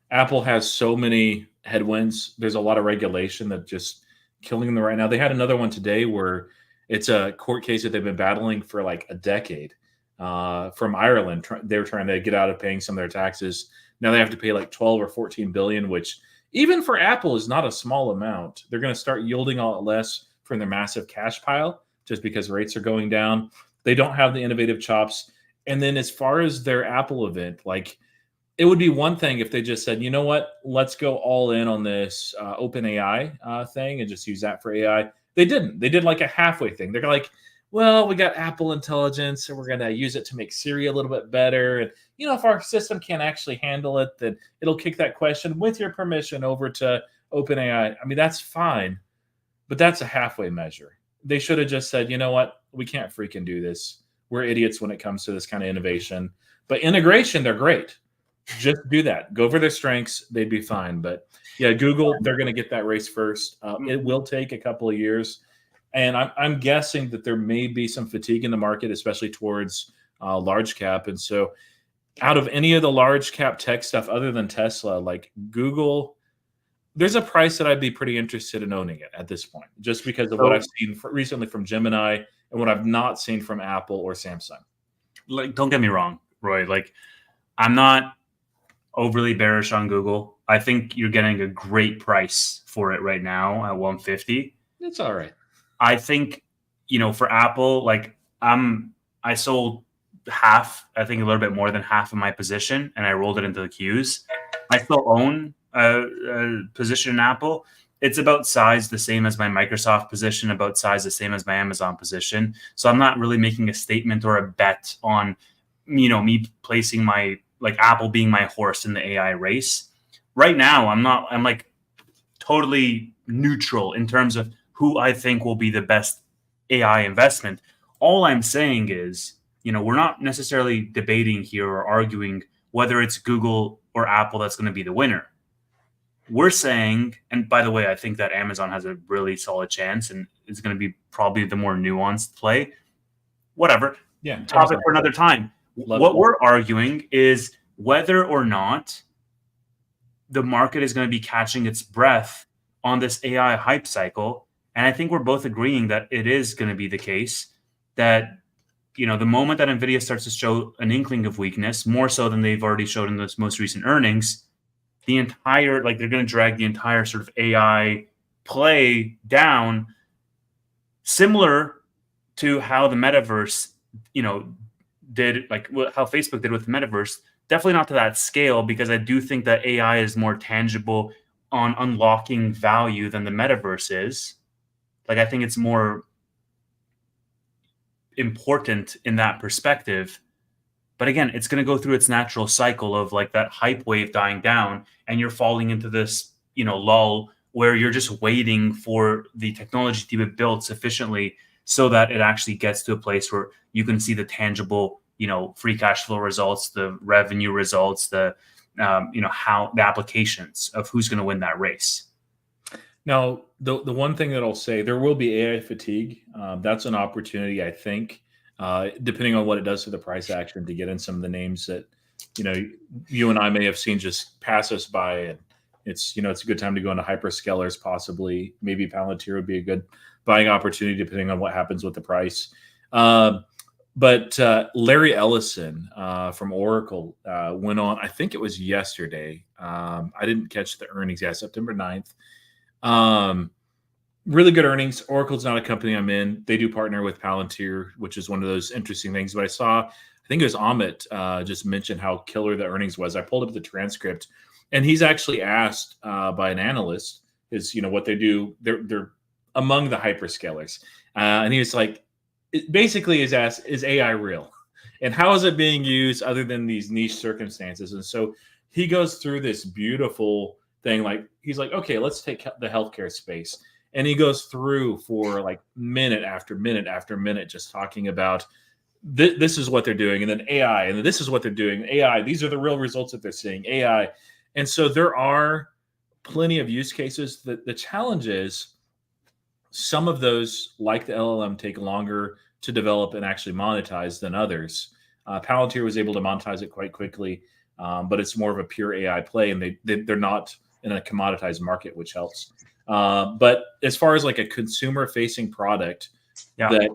Apple has so many headwinds. There's a lot of regulation that just killing them right now. They had another one today where it's a court case that they've been battling for like a decade from Ireland. They were trying to get out of paying some of their taxes. Now they have to pay like 12 or 14 billion, which even for Apple is not a small amount. They're going to start yielding a lot less from their massive cash pile just because rates are going down. They don't have the innovative chops. And then as far as their Apple event, like it would be one thing if they just said, you know what, let's go all in on this OpenAI thing and just use that for AI. They didn't. They did like a halfway thing. They're like, well, we got Apple Intelligence and we're going to use it to make Siri a little bit better. And, if our system can't actually handle it, then it'll kick that question with your permission over to OpenAI. I mean, that's fine, but that's a halfway measure. They should have just said, you know what, we can't freaking do this. We're idiots when it comes to this kind of innovation. But integration, they're great. Just do that. Go for their strengths. They'd be fine. But yeah, Google, they're going to get that race first. It will take a couple of years. And I'm guessing that there may be some fatigue in the market, especially towards large cap. And so out of any of the large cap tech stuff other than Tesla, like Google, there's a price that I'd be pretty interested in owning it at this point, just because of what I've seen recently from Gemini and what I've not seen from Apple or Samsung. Like, don't get me wrong, Roy. Like, I'm not overly bearish on Google. I think you're getting a great price for it right now at 150. It's all right. I think, for Apple, like I sold half, I think a little bit more than half of my position, and I rolled it into the queues. I still own a position in Apple. It's about size the same as my Microsoft position, about size the same as my Amazon position. So I'm not really making a statement or a bet on, me placing my Apple being my horse in the AI race. Right now, I'm like totally neutral in terms of who I think will be the best AI investment. All I'm saying is, we're not necessarily debating here or arguing whether it's Google or Apple that's going to be the winner. We're saying, and by the way, I think that Amazon has a really solid chance and is going to be probably the more nuanced play. Whatever. Yeah. Topic for another time. What we're arguing is whether or not the market is going to be catching its breath on this AI hype cycle. And I think we're both agreeing that it is going to be the case that, the moment that NVIDIA starts to show an inkling of weakness, more so than they've already showed in this most recent earnings, the entire, they're going to drag the entire sort of AI play down, similar to how the metaverse, did, how Facebook did with the metaverse. Definitely not to that scale, because I do think that AI is more tangible on unlocking value than the metaverse is. I think it's more important in that perspective. But again, it's going to go through its natural cycle of that hype wave dying down, and you're falling into this, lull where you're just waiting for the technology to be built sufficiently so that it actually gets to a place where you can see the tangible, free cash flow results, the revenue results, the how the applications of who's going to win that race. Now, the one thing that I'll say, there will be AI fatigue. That's an opportunity, I think, depending on what it does to the price action, to get in some of the names that you and I may have seen just pass us by. And it's a good time to go into hyperscalers, possibly. Maybe Palantir would be a good buying opportunity depending on what happens with the price. But Larry Ellison from Oracle went on, I think it was yesterday. I didn't catch the earnings yet, September 9th. Really good earnings. Oracle's not a company I'm in. They do partner with Palantir, which is one of those interesting things. But I think it was Amit just mentioned how killer the earnings was. I pulled up the transcript, and he's actually asked by an analyst is what they do. They're among the hyperscalers, and he was like, it basically is asked, is AI real, and how is it being used other than these niche circumstances? And so he goes through this beautiful thing. Like, he's like, okay, let's take the healthcare space. And he goes through for like minute after minute after minute, just talking about this is what they're doing. And then AI, and then this is what they're doing. AI, these are the real results that they're seeing, AI. And so there are plenty of use cases. The challenge is some of those, like the LLM, take longer to develop and actually monetize than others. Palantir was able to monetize it quite quickly, but it's more of a pure AI play, and they're not in a commoditized market, which helps. But as far as like a consumer-facing product that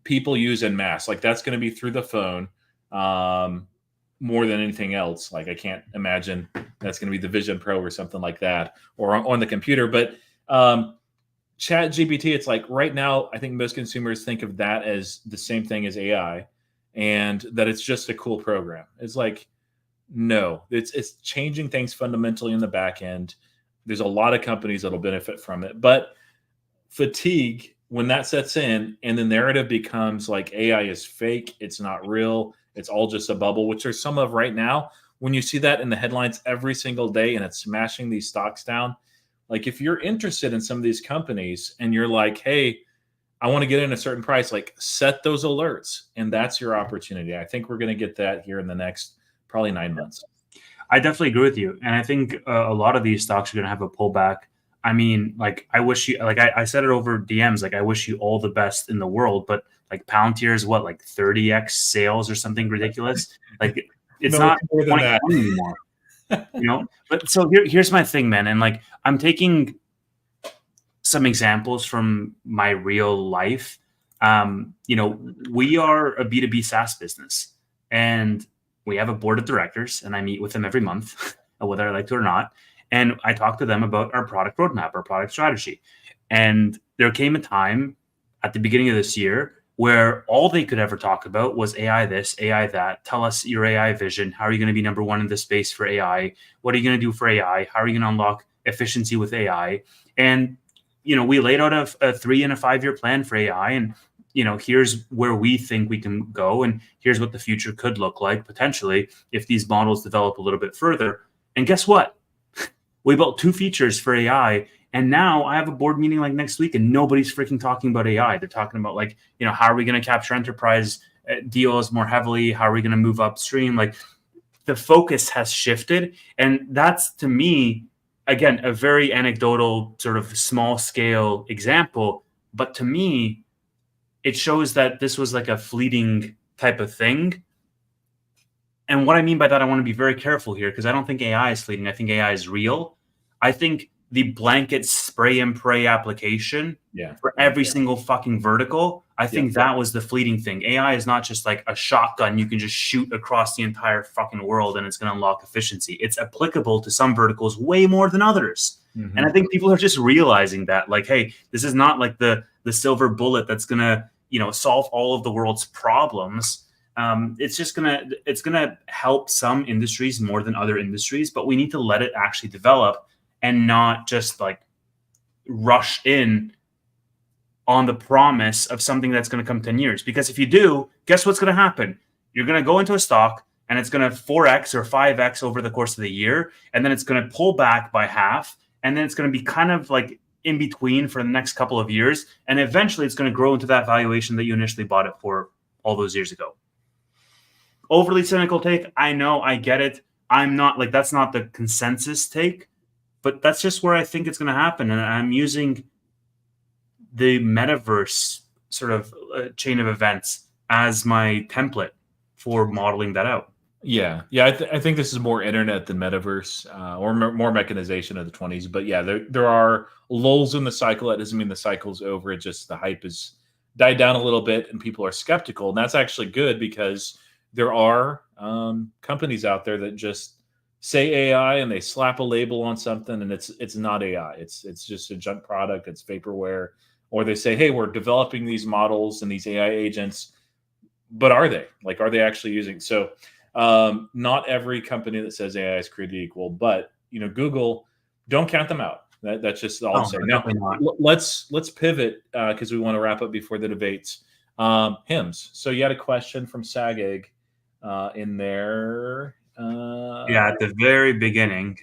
people use en masse, like that's going to be through the phone more than anything else. Like, I can't imagine that's going to be the Vision Pro or something like that, or on the computer. But Chat GPT, it's like right now, I think most consumers think of that as the same thing as AI, and that it's just a cool program. It's like, no, it's changing things fundamentally in the back end. There's a lot of companies that'll benefit from it, but fatigue, when that sets in and the narrative becomes like AI is fake, it's not real, it's all just a bubble, which there's some of right now. When you see that in the headlines every single day and it's smashing these stocks down, like if you're interested in some of these companies and you're like, hey, I want to get in a certain price, like set those alerts, and that's your opportunity. I think we're going to get that here in the next probably 9 months. I definitely agree with you. And I think a lot of these stocks are going to have a pullback. I mean, like, I wish you, like, I said it over DMs, like, I wish you all the best in the world, but like Palantir is what, like 30x sales or something ridiculous. Like, it's not 20 anymore, But so here's my thing, man. And like, I'm taking some examples from my real life. We are a B2B SaaS business, and we have a board of directors, and I meet with them every month, whether I like to or not. And I talk to them about our product roadmap, our product strategy. And there came a time at the beginning of this year where all they could ever talk about was AI this, AI that. Tell us your AI vision. How are you going to be number one in this space for AI? What are you going to do for AI? How are you going to unlock efficiency with AI? And, we laid out a 3 and a 5 year plan for AI. And, here's where we think we can go. And here's what the future could look like potentially if these models develop a little bit further. And guess what? We built 2 features for AI. And now I have a board meeting like next week, and nobody's freaking talking about AI. They're talking about like, how are we going to capture enterprise deals more heavily? How are we going to move upstream? Like, the focus has shifted. And that's, to me, again, a very anecdotal sort of small scale example. But to me, it shows that this was like a fleeting type of thing. And what I mean by that, I want to be very careful here, because I don't think AI is fleeting. I think AI is real. I think the blanket spray and pray application for every single fucking vertical, I think that was the fleeting thing. AI is not just like a shotgun you can just shoot across the entire fucking world and it's going to unlock efficiency. It's applicable to some verticals way more than others. Mm-hmm. And I think people are just realizing that, like, hey, this is not like the silver bullet that's going to, solve all of the world's problems. It's going to help some industries more than other industries, but we need to let it actually develop and not just like rush in on the promise of something that's going to come 10 years. Because if you do, guess what's going to happen? You're going to go into a stock and it's going to 4x or 5x over the course of the year. And then it's going to pull back by half. And then it's going to be kind of like in between for the next couple of years, and eventually it's going to grow into that valuation that you initially bought it for all those years ago. Overly cynical take, I know, I get it. I'm not like, that's not the consensus take, but that's just where I think it's going to happen. And I'm using the metaverse sort of chain of events as my template for modeling that out. Yeah. I think this is more internet than metaverse, or more mechanization of the 20s. But yeah, there are lulls in the cycle. That doesn't mean the cycle's over. It just, the hype has died down a little bit and people are skeptical. And that's actually good, because there are companies out there that just say AI and they slap a label on something, and it's not AI. It's just a junk product. It's vaporware. Or they say, hey, we're developing these models and these AI agents, but are they? Like, are they actually using? So not every company that says AI is created equal, but Google, don't count them out. That's just all I'm saying. Now, let's pivot because we want to wrap up before the debates. HIMS. So you had a question from SAGEG in there. At the very beginning.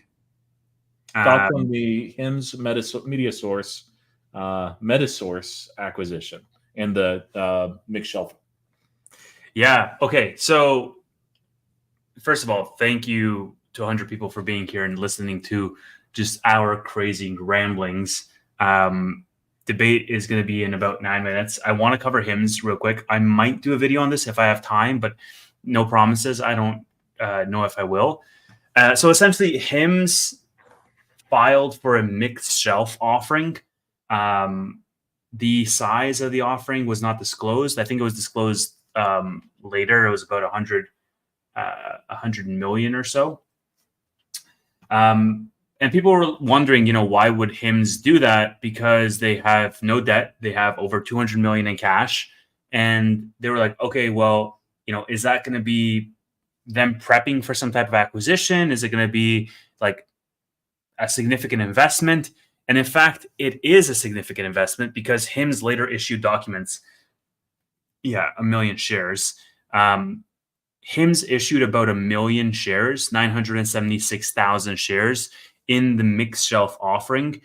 Thoughts on the HIMS Metasource acquisition and the mixed shelf. Yeah. Okay. So first of all, thank you to 100 people for being here and listening to just our crazy ramblings. Debate is going to be in about 9 minutes. I want to cover HIMS real quick. I might do a video on this if I have time, but no promises. I don't know if I will. So essentially, HIMS filed for a mixed shelf offering. The size of the offering was not disclosed. I think it was disclosed later. It was about 100 million or so. And people were wondering, why would HIMS do that? Because they have no debt. They have over 200 million in cash. And they were like, okay, well, is that going to be them prepping for some type of acquisition? Is it going to be like a significant investment? And in fact, it is a significant investment, because HIMS later issued documents. 1 million shares. HIMS issued about 1 million shares, 976,000 shares in the mixed shelf offering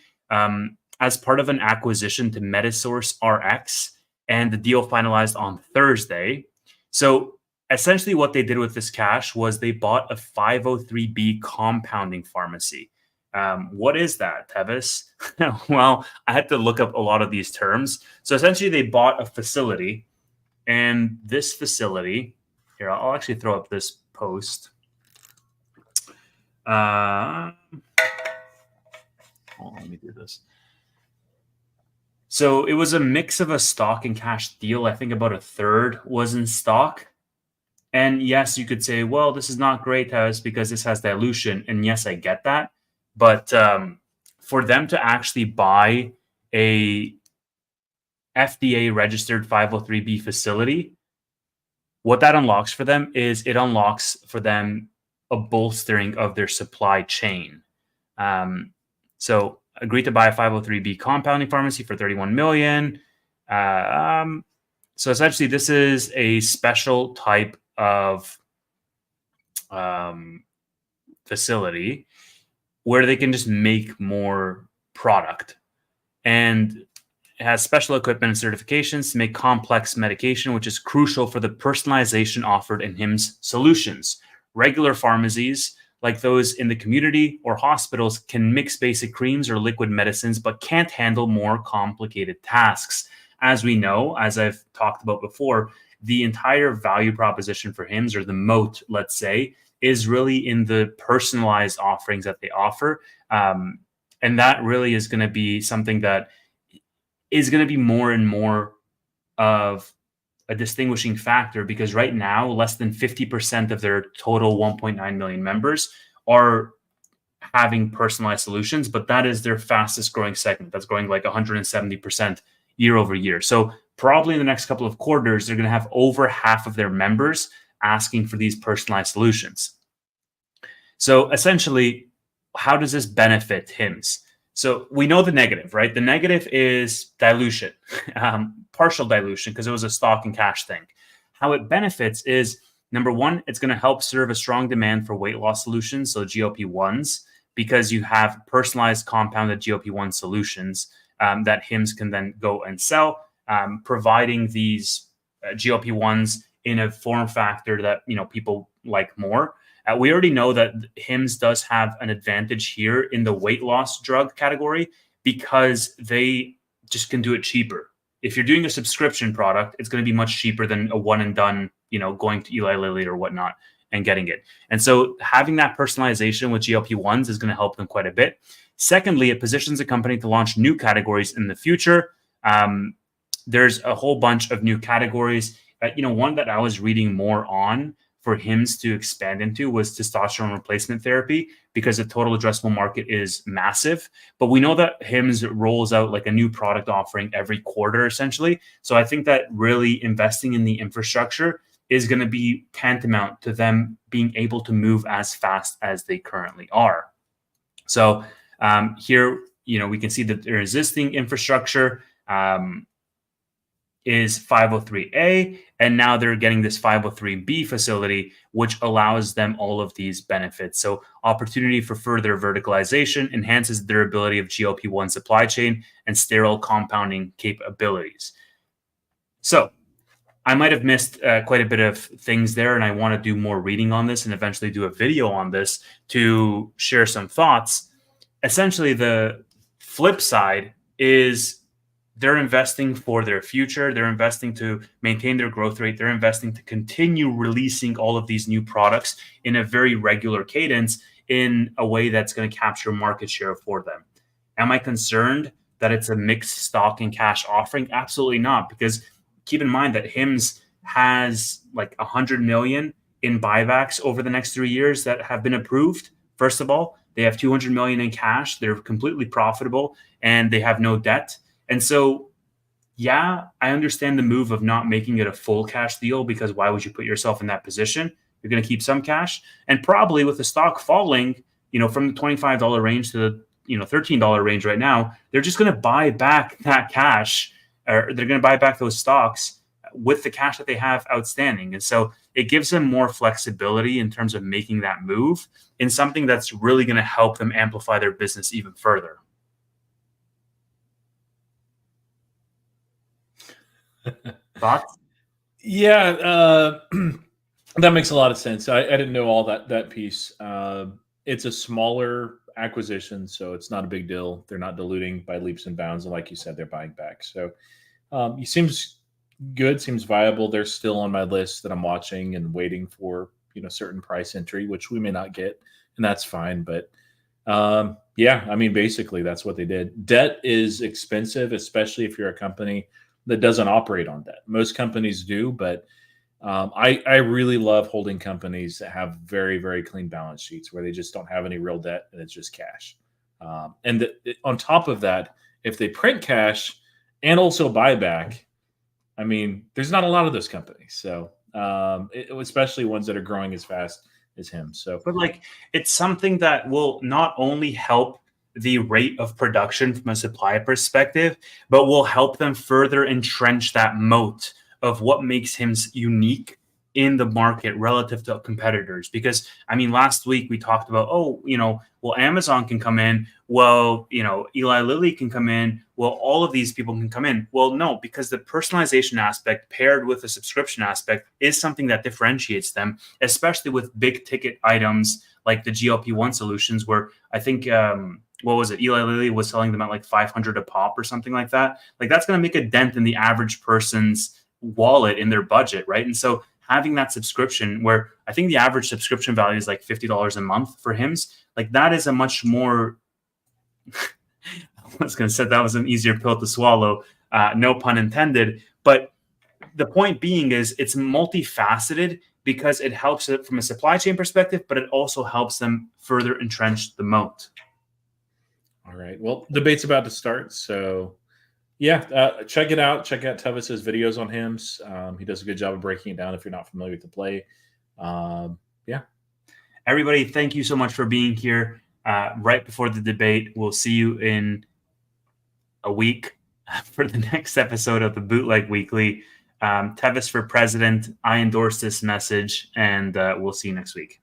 as part of an acquisition to Metasource RX, and the deal finalized on Thursday. So essentially what they did with this cash was they bought a 503B compounding pharmacy. What is that, Tevis? Well, I had to look up a lot of these terms. So essentially they bought a facility, and this facility, here, I'll actually throw up this post. Let me do this. So it was a mix of a stock and cash deal. I think about a third was in stock. And yes, you could say, well, this is not great, Tevis, because this has dilution. And yes, I get that. But for them to actually buy a FDA registered 503B facility, what that unlocks for them is it unlocks for them a bolstering of their supply chain. So agreed to buy a 503B compounding pharmacy for 31 million. So essentially this is a special type of facility where they can just make more product, and it has special equipment and certifications to make complex medication, which is crucial for the personalization offered in HIMS solutions. Regular pharmacies, like those in the community or hospitals, can mix basic creams or liquid medicines, but can't handle more complicated tasks. As we know, as I've talked about before, the entire value proposition for HIMS, or the moat, let's say, is really in the personalized offerings that they offer. And that really is going to be something that is going to be more and more of a distinguishing factor, because right now, less than 50% of their total 1.9 million members are having personalized solutions, but that is their fastest growing segment. That's growing like 170% year over year. So probably in the next couple of quarters, they're going to have over half of their members asking for these personalized solutions. So essentially, how does this benefit HIMS? So we know the negative, right? The negative is dilution, partial dilution, because it was a stock and cash thing. How it benefits is, number one, it's going to help serve a strong demand for weight loss solutions, so GLP-1s, because you have personalized compounded GLP-1 solutions that HIMS can then go and sell, providing these GLP-1s in a form factor that people like more. We already know that HIMS does have an advantage here in the weight loss drug category because they just can do it cheaper. If you're doing a subscription product, it's going to be much cheaper than a one and done, going to Eli Lilly or whatnot and getting it. And so having that personalization with GLP-1s is going to help them quite a bit. Secondly, it positions the company to launch new categories in the future. There's a whole bunch of new categories. One that I was reading more on for HIMS to expand into was testosterone replacement therapy, because the total addressable market is massive. But we know that HIMS rolls out like a new product offering every quarter, essentially. So I think that really investing in the infrastructure is going to be tantamount to them being able to move as fast as they currently are. So here, we can see that their existing infrastructure is 503A, and now they're getting this 503B facility, which allows them all of these benefits. So opportunity for further verticalization enhances the durability of GLP-1 supply chain and sterile compounding capabilities. So I might have missed quite a bit of things there, and I want to do more reading on this and eventually do a video on this to share some thoughts. Essentially, the flip side is they're investing for their future. They're investing to maintain their growth rate. They're investing to continue releasing all of these new products in a very regular cadence in a way that's going to capture market share for them. Am I concerned that it's a mixed stock and cash offering? Absolutely not, because keep in mind that HIMS has like 100 million in buybacks over the next 3 years that have been approved. First of all, they have 200 million in cash. They're completely profitable and they have no debt. And so, yeah, I understand the move of not making it a full cash deal, because why would you put yourself in that position? You're going to keep some cash, and probably with the stock falling, from the $25 range to the $13 range right now, they're just going to buy back that cash, or they're going to buy back those stocks with the cash that they have outstanding. And so it gives them more flexibility in terms of making that move in something that's really going to help them amplify their business even further. Thoughts? Yeah, that makes a lot of sense. I didn't know all that piece. It's a smaller acquisition, so it's not a big deal. They're not diluting by leaps and bounds, and like you said, they're buying back. So it seems good, seems viable. They're still on my list that I'm watching and waiting for certain price entry, which we may not get, and that's fine. But yeah, I mean, basically that's what they did. Debt is expensive, especially if you're a company that doesn't operate on debt. Most companies do, but I really love holding companies that have very, very clean balance sheets where they just don't have any real debt and it's just cash. On top of that, if they print cash and also buy back, I mean, there's not a lot of those companies. So especially ones that are growing as fast as him. So, but it's something that will not only help the rate of production from a supply perspective, but will help them further entrench that moat of what makes him unique in the market relative to competitors. Because I mean, last week we talked about, well, Amazon can come in. Well, Eli Lilly can come in. Well, all of these people can come in. Well, no, because the personalization aspect paired with the subscription aspect is something that differentiates them, especially with big ticket items like the GLP-1 solutions, where I think, what was it? Eli Lilly was selling them at like 500 a pop or something like that. Like that's going to make a dent in the average person's wallet in their budget, right? And so having that subscription, where I think the average subscription value is like $50 a month for HIMS, like that is a much more, I was going to say that was an easier pill to swallow, no pun intended. But the point being is it's multifaceted because it helps it from a supply chain perspective, but it also helps them further entrench the moat. All right. Well, debate's about to start. So yeah, check it out. Check out Tevis's videos on HIMS. He does a good job of breaking it down if you're not familiar with the play. Yeah. Everybody, thank you so much for being here right before the debate. We'll see you in a week for the next episode of the Btlg Wkly. Tevis for president. I endorse this message, and we'll see you next week.